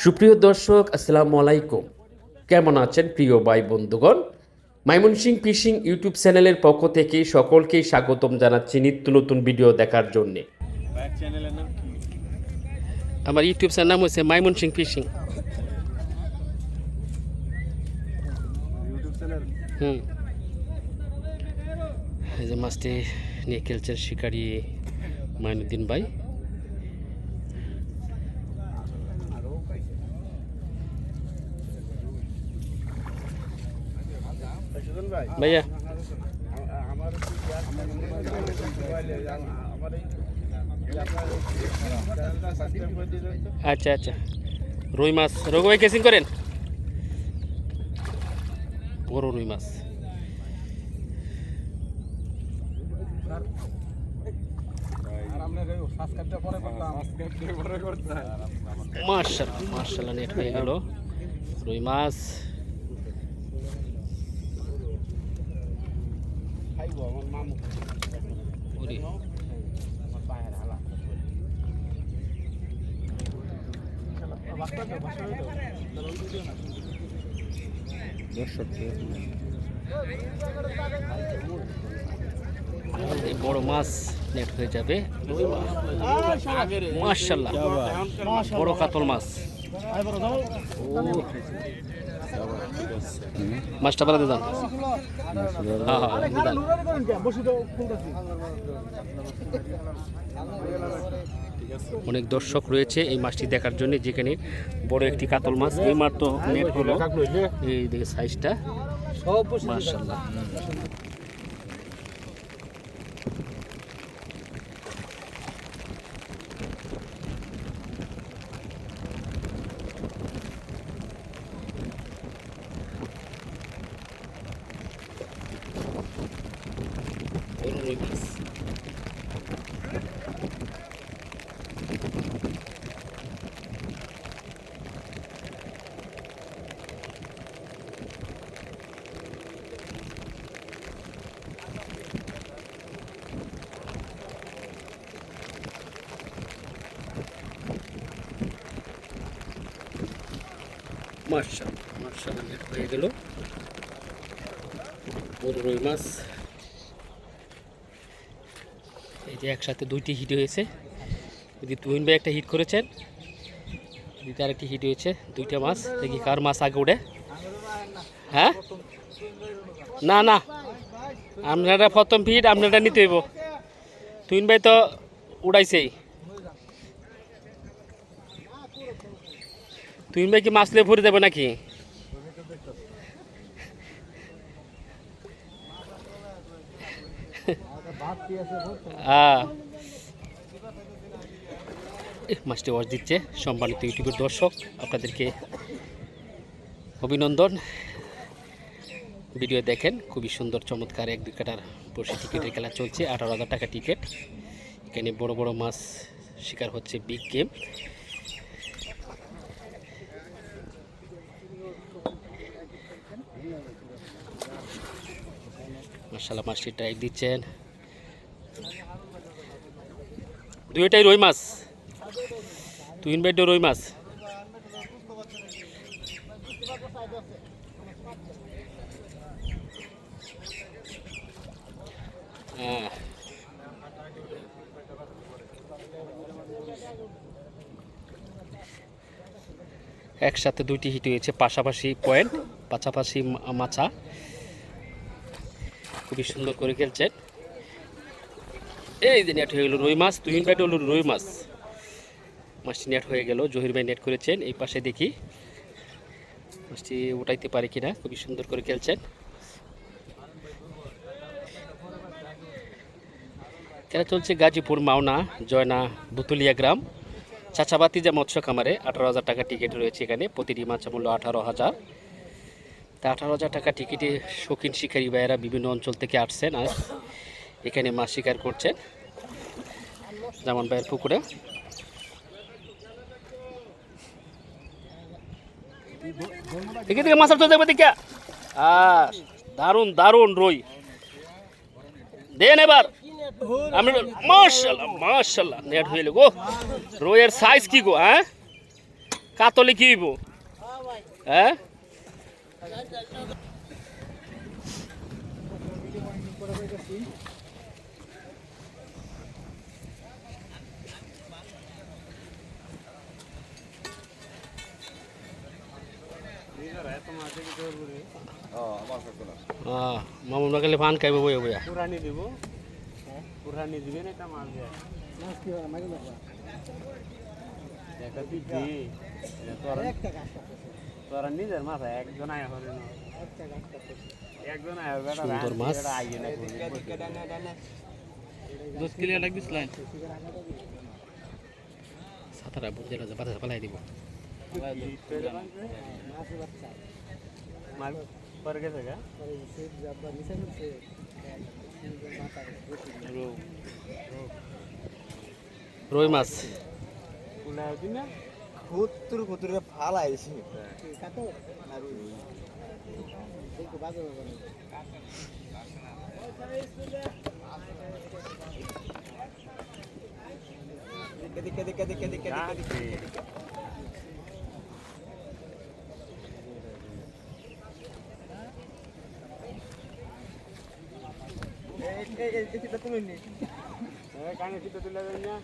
সুপ্রিয় দর্শক আসসালামু আলাইকুম, কেমন আছেন প্রিয় ভাই বন্ধুগণ? ময়মনসিংহ ফিশিং ইউটিউব চ্যানেলের পক্ষ থেকে সকলকেই স্বাগতম জানাচ্ছি নিত্য নতুন ভিডিও দেখার জন্যে। আমার ইউটিউব চ্যানেল নাম হচ্ছে ময়মনসিংহ ফিশিং। এই যে মাছটি নিয়ে খেলছেন শিকারি মাইনুদ্দিন ভাই। ভাইয়া আচ্ছা আচ্ছা, রুই মাছ রঘু ভাই কেসিং করেন, বড় রুই মাছ। মাশাআল্লাহ মাশাআল্লাহ, নেট হয়ে গেল রুই মাছ। বড় মাছ নেট হয়ে যাবে, মাশাআল্লাহ বড় কাতল মাছ। মাছটা বাড়াতে যান। অনেক দর্শক রয়েছে এই মাছটি দেখার জন্য, যেখানে বড় একটি কাতল মাছ। এই মাছ তো নেট হলো, এই দিকে সাইজটা মাশাআল্লাহ। মাশাআল্লাহ মাশাআল্লাহ, নেট হয়ে গেল বড় রুই মাছ। এই যে একসাথে দুইটি হিট হয়েছে। যদি তুহিন ভাই একটা হিট করেছেন, যদি আরেকটি হিট হয়েছে, দুইটা মাছ। দেখি কার মাছ আগে উঠে। হ্যাঁ না না, আপনারা প্রথম ফিট আপনারা নিতে হইব। তুহিন ভাই তো উড়াইছেই। তুহিন ভাই কি মাছ নিয়ে ভরে দেবে নাকি? মাছটি ওয়াশ দিচ্ছে। সম্মানিত ইউটিউবের দর্শক, আপনাদেরকে অভিনন্দন। ভিডিও দেখেন, খুবই সুন্দর চমৎকার এক দুই কাটার বসে টিকিটের খেলা চলছে। 18,000 টাকা টিকিট। এখানে বড় বড় মাছ শিকার হচ্ছে, বিগ গেম। মাশাআল্লাহ, মাছটি ট্রাই দিচ্ছেন। দুইটাই রুই মাছ, তুহিন ভাই রুই মাছ। একসাথে দুইটি হিট হয়েছে, পাশাপাশি পয়েন্ট, পাশাপাশি মাছা। খুবই সুন্দর করে খেলছেন। এই যে নেট হয়ে গেল রুই মাছ, তুহিন ভাই হলো রুই মাছ। মাছটি নেট হয়ে গেল, জহির ভাই নেট করেছেন। এই পাশে দেখি মাছটি উঠাইতে পারে কিনা। খুবই সুন্দর করে খেলছেন। খেলা চলছে গাজীপুর মাওনা জয়না বুতুলিয়া গ্রাম চাচাবাতি যে মৎস্য খামারে। 18,000 টাকা টিকিট রয়েছে এখানে। প্রতিটি মাছের মূল্য 18,000। তা 18,000 টাকা টিকিটে শৌখিন শিকারী ভাইয়েরা বিভিন্ন অঞ্চল থেকে আসছেন, আর এখানে মাছ শিকার করছেন জামান ভাইয়ের পুকুরে। এখান থেকে মাছ তো দেখবে দেখা। দারুণ দারুণ রুই দেন এবার। মাশাআল্লাহ মাশাআল্লাহ, নেট হইল গো। রুইয়ের সাইজ কি গো? হ্যাঁ কাতলে কি হইব? হ্যাঁ মামুন বাগালে ভান খাইব বইয়া বইয়া। পুরানি দিব, পুরানি দিবেন একটা মাছ দেয়। একটা দিদি তোরা নিজের মাথা একজন আয় হবে না, একজন আয় হবে সুন্দর মাছ। 10 কিলো লাগবে লাইন সাতারা বুঝে না বাতাসে পালাই দিব। মাল পরে গেছে গা রুই মাছ কুলা দিন না খুতুর খুতুরে ফাল আইছি কানে কিতো তুলে দেন না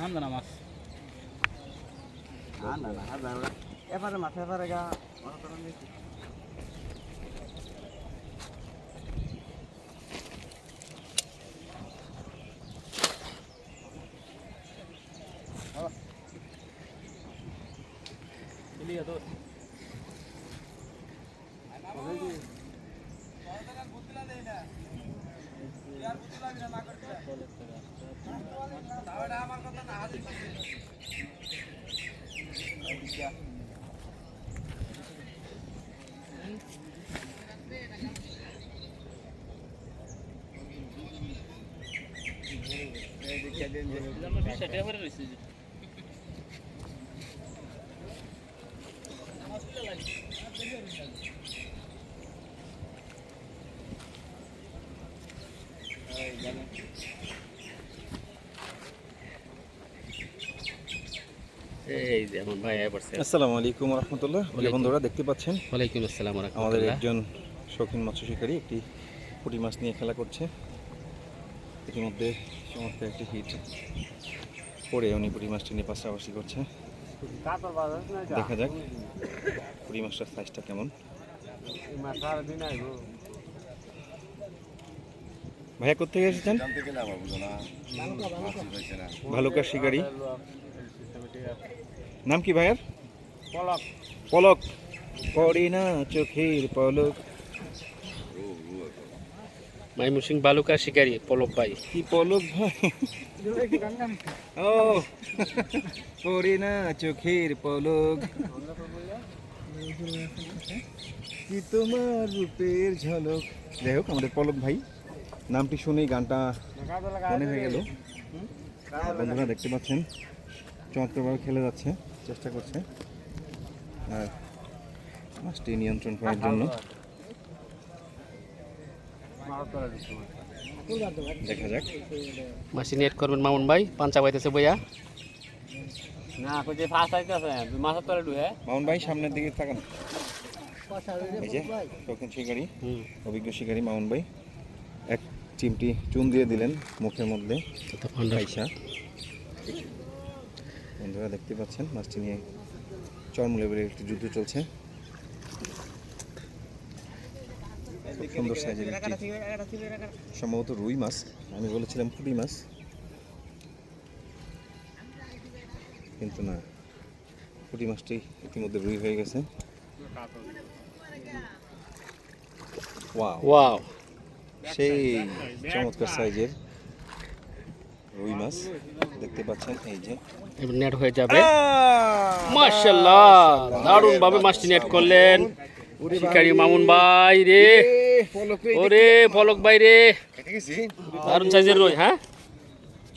হামদানা মাছ এবারে মাথা এবারে গা এই যে আমার ভাই আয় পড়ছে। আসসালামু আলাইকুম রহমতুল্লাহ। বন্ধুরা দেখতে পাচ্ছেন ওয়ালাইকুম আসসালাম ওয়া আমাদের রাহমাতুল্লাহ। একজন শৌখিন মৎস্য শিকারী একটি পুঁটি মাছ নিয়ে খেলা করছে। ইতিমধ্যে চমৎকার একটি হিট পরে উনি পুঁটি মাছটি নিয়ে পাশাপাশি করছে। কাতর বাজার না দেখা যাক পুঁটি মাছটার সাইজটা কেমন। মাছ সারা দিন আইবো ভাইয়া কোথেকে এসেছেন? ভালুকার শিকারী। নাম কি ভাইয়ার? পলক পলক। পড়ে না চোখের পলক। মাইমুসিং বালুকা শিকারী পলক ভাই। কি পলক ভাই? ও পড়ে না চোখের পলক, কি তোমার রূপের ঝলক। যাই হোক আমাদের পলক ভাই নামটি শুনেই গানটা মনে হয়ে গেল। বন্ধুরা দেখতে পাচ্ছেন চমৎকারভাবে খেলে যাচ্ছে, চেষ্টা করছে আর মাছটি নিয়ন্ত্রণ করার জন্য। দেখা যাক মাসি নেট করবেন মামুন ভাই, পাঞ্চা পাইতেছে বইয়া। না কইতে ফাস্ট আইতাছে মাছের তলে ঢুকে মামুন ভাই সামনের দিকে তাকান। এই যে শৌখিন শিকারী, অভিজ্ঞ শিকারী মামুন ভাই এক চিমটি চুন দিয়ে দিলেন মুখের মধ্যে পয়সা। বন্ধুরা দেখতে পাচ্ছেন মাছটি নিয়ে চরম লেভেলের একটি যুদ্ধ চলছে। খুব সুন্দর সাইজের একটি সম্ভবত রুই মাছ, আমি বলেছিলাম পুঁটি মাছ, কিন্তু না, পুঁটি মাছটি ইতিমধ্যে রুই হয়ে গেছে। ওয়াও ওয়াও, সেই চমৎকার সাইজের রুই মাছ দেখতে পাচ্ছেন। এই যে এবার নেট হয়ে যাবে। মাশাআল্লাহ, দারুণ ভাবে মাছটি নেট করলেন শিকারী মামুন ভাই রে। ওরে পলক ভাই রে, দারুণ সাইজের রুই। হ্যাঁ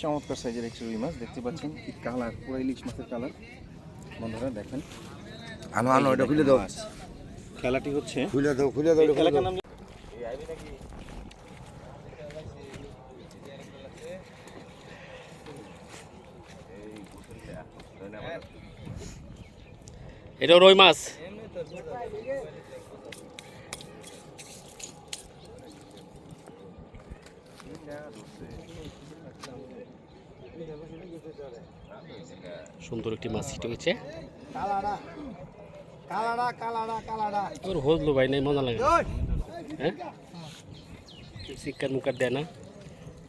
চমৎকার সাইজের একটি রুই মাছ দেখতে পাচ্ছেন, কি কালার, পুরো ইলিশ মাছের কালার। বন্ধুরা দেখেন, আনো আনো এটা খুলে দাও, মাছ। খেলাটি হচ্ছে খুলে দাও, খুলে দাও, খুলে দাও। এটা রুই মাছ। সুন্দর একটি মাছ হিট হয়েছে। কালাড়া কালাড়া কালাড়া কালাড়া ওর হজলো ভাই নাই, মজা লাগে। হ্যাঁ, শিক্ষার মুখার দেয় না,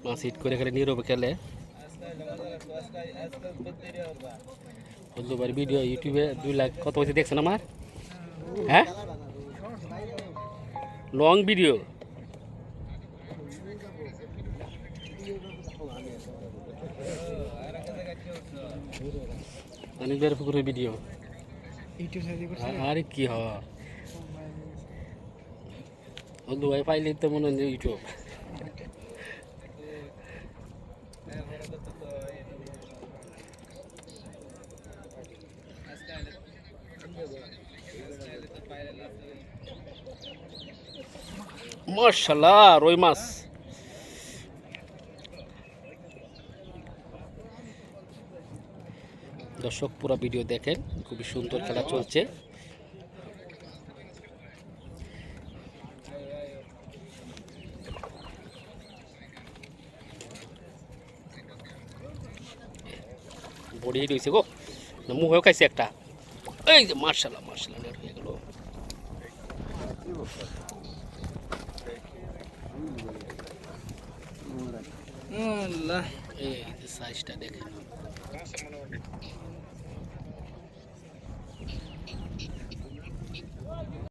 মাছ হিট করে খেলে নীরবে খেলে। হজলো ভাই ভিডিও ইউটিউবে 2 লাখ কত হয়েছে দেখছেন আমার? হ্যাঁ, লং ভিডিও। অনেকবার পুকুরের ভিডিও। আরে কি হয়, হলদু ভাই পাইলে তো মনে হয় ইউটিউব। মাশাআল্লাহ রুই মাছ। দর্শক পুরো ভিডিও দেখেন, খুবই সুন্দর খেলা চলছে। বড়ি রয়েছে গো, না মুখেও খাইছে একটা। এই যে মার্শাল্লাহ মার্শাল্লাহ নেট হয়ে গেল। এই যে সাইজটা দেখেন।